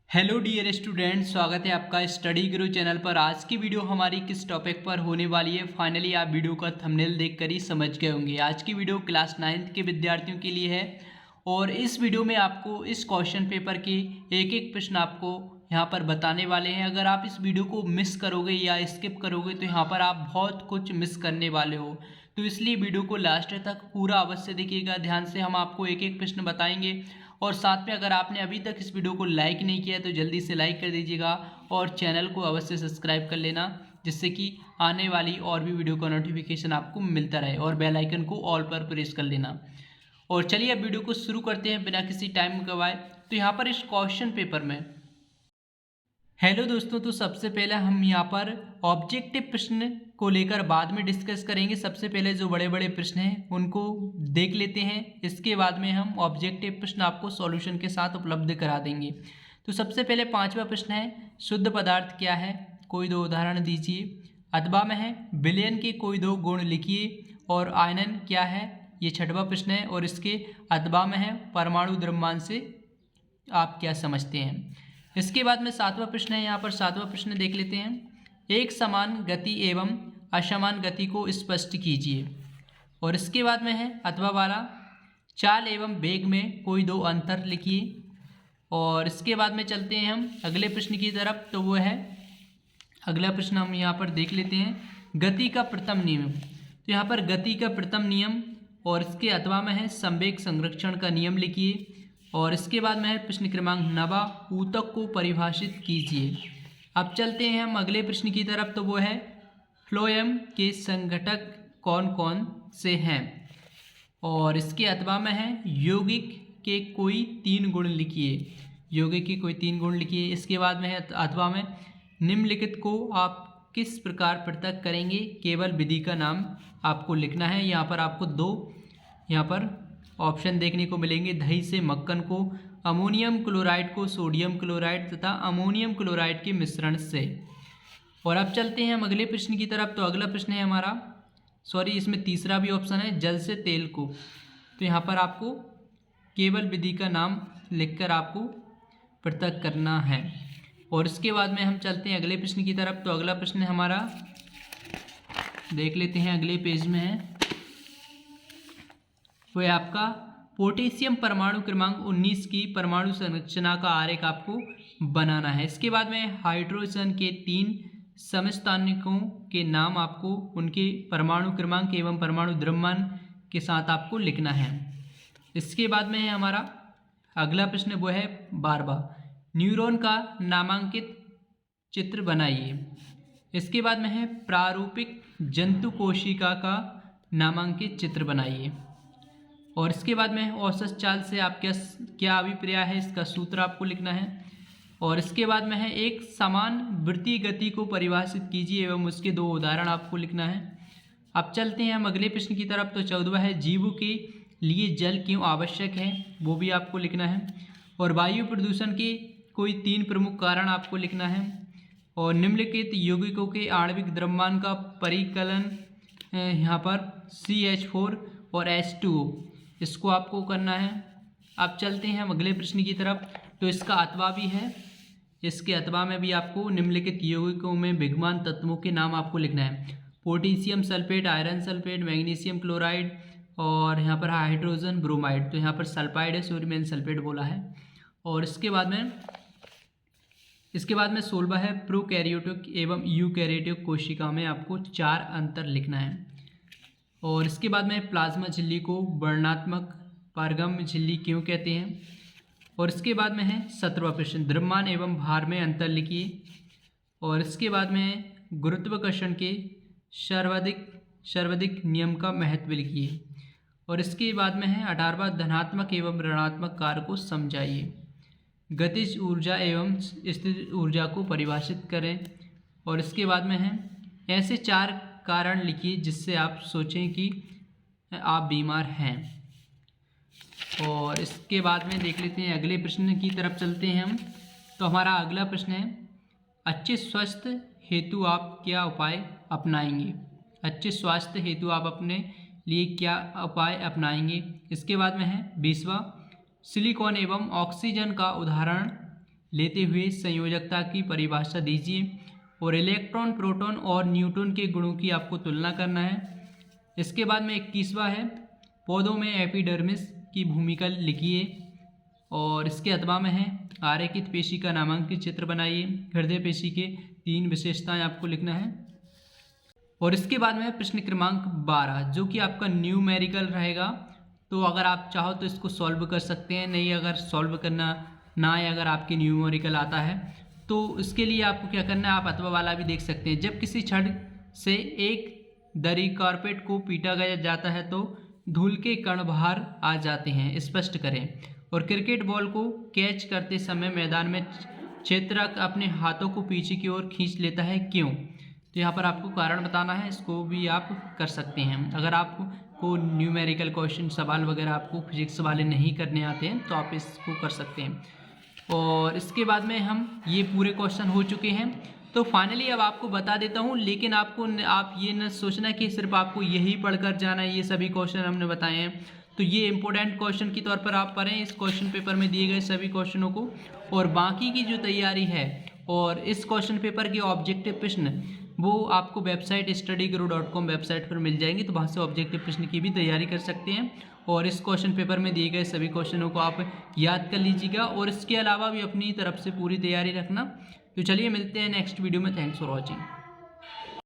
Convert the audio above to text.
Hello dear student, स्वागत है आपका स्टडी गुरु चैनल पर। आज की वीडियो हमारी किस टॉपिक पर होने वाली है, फाइनली आप वीडियो का थंबनेल देखकर ही समझ गए होंगे। आज की वीडियो क्लास 9th के विद्यार्थियों के लिए है और इस वीडियो में आपको इस क्वेश्चन पेपर के एक एक प्रश्न आपको यहाँ पर बताने वाले हैं। अगर आप इस वीडियो को मिस करोगे या स्किप करोगे तो यहाँ पर आप बहुत कुछ मिस करने वाले हो, तो इसलिए वीडियो को लास्ट तक पूरा अवश्य देखिएगा ध्यान से। हम आपको एक एक प्रश्न बताएंगे और साथ में अगर आपने अभी तक इस वीडियो को लाइक नहीं किया तो जल्दी से लाइक कर दीजिएगा और चैनल को अवश्य सब्सक्राइब कर लेना, जिससे कि आने वाली और भी वीडियो का नोटिफिकेशन आपको मिलता रहे, और बेल आइकन को ऑल पर प्रेस कर लेना। और चलिए अब वीडियो को शुरू करते हैं बिना किसी टाइम गवाए। तो यहाँ पर इस क्वेश्चन पेपर में हेलो दोस्तों, तो सबसे पहले हम यहाँ पर ऑब्जेक्टिव प्रश्न को लेकर बाद में डिस्कस करेंगे। सबसे पहले जो बड़े बड़े प्रश्न हैं उनको देख लेते हैं, इसके बाद में हम ऑब्जेक्टिव प्रश्न आपको सॉल्यूशन के साथ उपलब्ध करा देंगे। तो सबसे पहले 5वां प्रश्न है, शुद्ध पदार्थ क्या है, कोई दो उदाहरण दीजिए। अथवा में है, विलयन के कोई दो गुण लिखिए। और आयनन क्या है, ये 6वां प्रश्न है और इसके अथवा में है, परमाणु द्रव्यमान से आप क्या समझते हैं। इसके बाद में 7वां प्रश्न है, यहाँ पर 7वां प्रश्न देख लेते हैं। एक समान गति एवं असमान गति को स्पष्ट कीजिए। और इसके बाद में है अथवा वाला, चाल एवं वेग में कोई दो अंतर लिखिए। और इसके बाद में चलते हैं हम अगले प्रश्न की तरफ, तो वो है अगला प्रश्न हम यहाँ पर देख लेते हैं, गति का प्रथम नियम। तो यहाँ पर गति का प्रथम नियम और इसके अथवा में है, संवेग संरक्षण का नियम लिखिए। और इसके बाद में है प्रश्न क्रमांक 9, ऊतक को परिभाषित कीजिए। अब चलते हैं हम अगले प्रश्न की तरफ, तो वो है फ्लोएम के संघटक कौन कौन से हैं। और इसके अथवा में है, यौगिक के कोई 3 गुण लिखिए। यौगिक के कोई 3 गुण लिखिए। इसके बाद में है अथवा में, निम्नलिखित को आप किस प्रकार पृथक करेंगे, केवल विधि का नाम आपको लिखना है। यहाँ पर आपको 2 यहाँ पर ऑप्शन देखने को मिलेंगे, दही से मक्खन को, अमोनियम क्लोराइड को सोडियम क्लोराइड तथा अमोनियम क्लोराइड के मिश्रण से। और अब चलते हैं हम अगले प्रश्न की तरफ, तो अगला प्रश्न है हमारा, इसमें तीसरा भी ऑप्शन है, जल से तेल को। तो यहाँ पर आपको केवल विधि का नाम लिखकर आपको पृथक करना है। और इसके बाद में हम चलते हैं अगले प्रश्न की तरफ, तो अगला प्रश्न हमारा देख लेते हैं, अगले पेज में है, वो है आपका पोटेशियम परमाणु क्रमांक 19 की परमाणु संरचना का आरेख आपको बनाना है। इसके बाद में हाइड्रोजन के 3 समस्थानिकों के नाम आपको उनके परमाणु क्रमांक एवं परमाणु द्रव्यमान के साथ आपको लिखना है। इसके बाद में है हमारा अगला प्रश्न, वो है 12वां, न्यूरॉन का नामांकित चित्र बनाइए। इसके बाद में है प्रारूपिक जंतु कोशिका का नामांकित चित्र बनाइए। और इसके बाद में औसत चाल से आप क्या अभिप्राय है, इसका सूत्र आपको लिखना है। और इसके बाद में है, एक समान वृत्तीय गति को परिभाषित कीजिए एवं उसके 2 उदाहरण आपको लिखना है। अब चलते हैं हम अगले प्रश्न की तरफ, तो 14वां है, जीवों के लिए जल क्यों आवश्यक है, वो भी आपको लिखना है। और वायु प्रदूषण के कोई 3 प्रमुख कारण आपको लिखना है। और निम्नलिखित यौगिकों के आणविक द्रव्यमान का परिकलन यहाँ पर CH4 और H2O, इसको आपको करना है। अब चलते हैं हम अगले प्रश्न की तरफ, तो इसका अथवा भी है, इसके अथवा में भी आपको निम्नलिखित यौगिकों में विद्यमान तत्वों के नाम आपको लिखना है। Potassium sulphate, iron sulphate, magnesium chloride और यहाँ पर हाइड्रोजन ब्रोमाइड। तो यहाँ पर सल्फाइड है, सोडियम सल्फेट बोला है। और इसके बाद में 16वां है, प्रोकैरियोटिक एवं यूकैरियोटिक कोशिका में आपको 4 अंतर लिखना है। और इसके बाद में प्लाज्मा झिल्ली को वर्णनात्मक पारगम्य झिल्ली क्यों कहते हैं। और इसके बाद में है 17वां प्रश्न, द्रव्यमान एवं भार में अंतर लिखिए। और इसके बाद में है गुरुत्वाकर्षण के सर्वाधिक नियम का महत्व लिखिए। और इसके बाद में है 18वां, धनात्मक एवं ऋणात्मक कार्य को समझाइए। गतिज ऊर्जा एवं स्थिर ऊर्जा को परिभाषित करें। और इसके बाद में है, ऐसे 4 कारण लिखिए जिससे आप सोचें कि आप बीमार हैं। और इसके बाद में देख लेते हैं अगले प्रश्न की तरफ चलते हैं हम, तो हमारा अगला प्रश्न है, अच्छे स्वास्थ्य हेतु आप क्या उपाय अपनाएंगे। अच्छे स्वास्थ्य हेतु आप अपने लिए क्या उपाय अपनाएंगे। इसके बाद में है 20वां, सिलिकॉन एवं ऑक्सीजन का उदाहरण लेते हुए संयोजकता की परिभाषा दीजिए। और इलेक्ट्रॉन, प्रोटॉन और न्यूट्रॉन के गुणों की आपको तुलना करना है। इसके बाद में 21वां है, पौधों में एपिडर्मिस की भूमिका लिखिए। और इसके अथवा में है, आरेखित पेशी का नामांकित चित्र बनाइए। हृदय पेशी के 3 विशेषताएं आपको लिखना है। और इसके बाद में प्रश्न क्रमांक 12 जो कि आपका न्यूमेरिकल रहेगा। तो अगर आप चाहो तो इसको सॉल्व कर सकते हैं, नहीं अगर सॉल्व करना ना है, अगर आपके न्यूमेरिकल आता है तो इसके लिए आपको क्या करना है, आप अथवा वाला भी देख सकते हैं। जब किसी छड़ से एक दरी कारपेट को पीटा गया जाता है तो धूल के कण बाहर आ जाते हैं, स्पष्ट करें। और क्रिकेट बॉल को कैच करते समय मैदान में क्षेत्रक अपने हाथों को पीछे की ओर खींच लेता है, क्यों? तो यहाँ पर आपको कारण बताना है, इसको भी आप कर सकते हैं। अगर आपको न्यूमेरिकल क्वेश्चन सवाल वगैरह आपको फिजिक्स वाले नहीं करने आते हैं तो आप इसको कर सकते हैं। और इसके बाद में हम ये पूरे क्वेश्चन हो चुके हैं। तो फाइनली अब आपको बता देता हूँ, लेकिन आप ये न सोचना कि सिर्फ आपको यही पढ़कर जाना है, ये सभी क्वेश्चन हमने बताए हैं। तो ये इंपॉर्टेंट क्वेश्चन के तौर पर आप पढ़ें इस क्वेश्चन पेपर में दिए गए सभी क्वेश्चनों को। और बाकी की जो तैयारी है और इस क्वेश्चन पेपर के ऑब्जेक्टिव प्रश्न वो आपको वेबसाइट studyguru.com वेबसाइट पर मिल जाएंगे, तो वहाँ से ऑब्जेक्टिव प्रश्न की भी तैयारी कर सकते हैं। और इस क्वेश्चन पेपर में दिए गए सभी क्वेश्चनों को आप याद कर लीजिएगा और इसके अलावा भी अपनी तरफ से पूरी तैयारी रखना। तो चलिए मिलते हैं नेक्स्ट वीडियो में। Thanks for watching.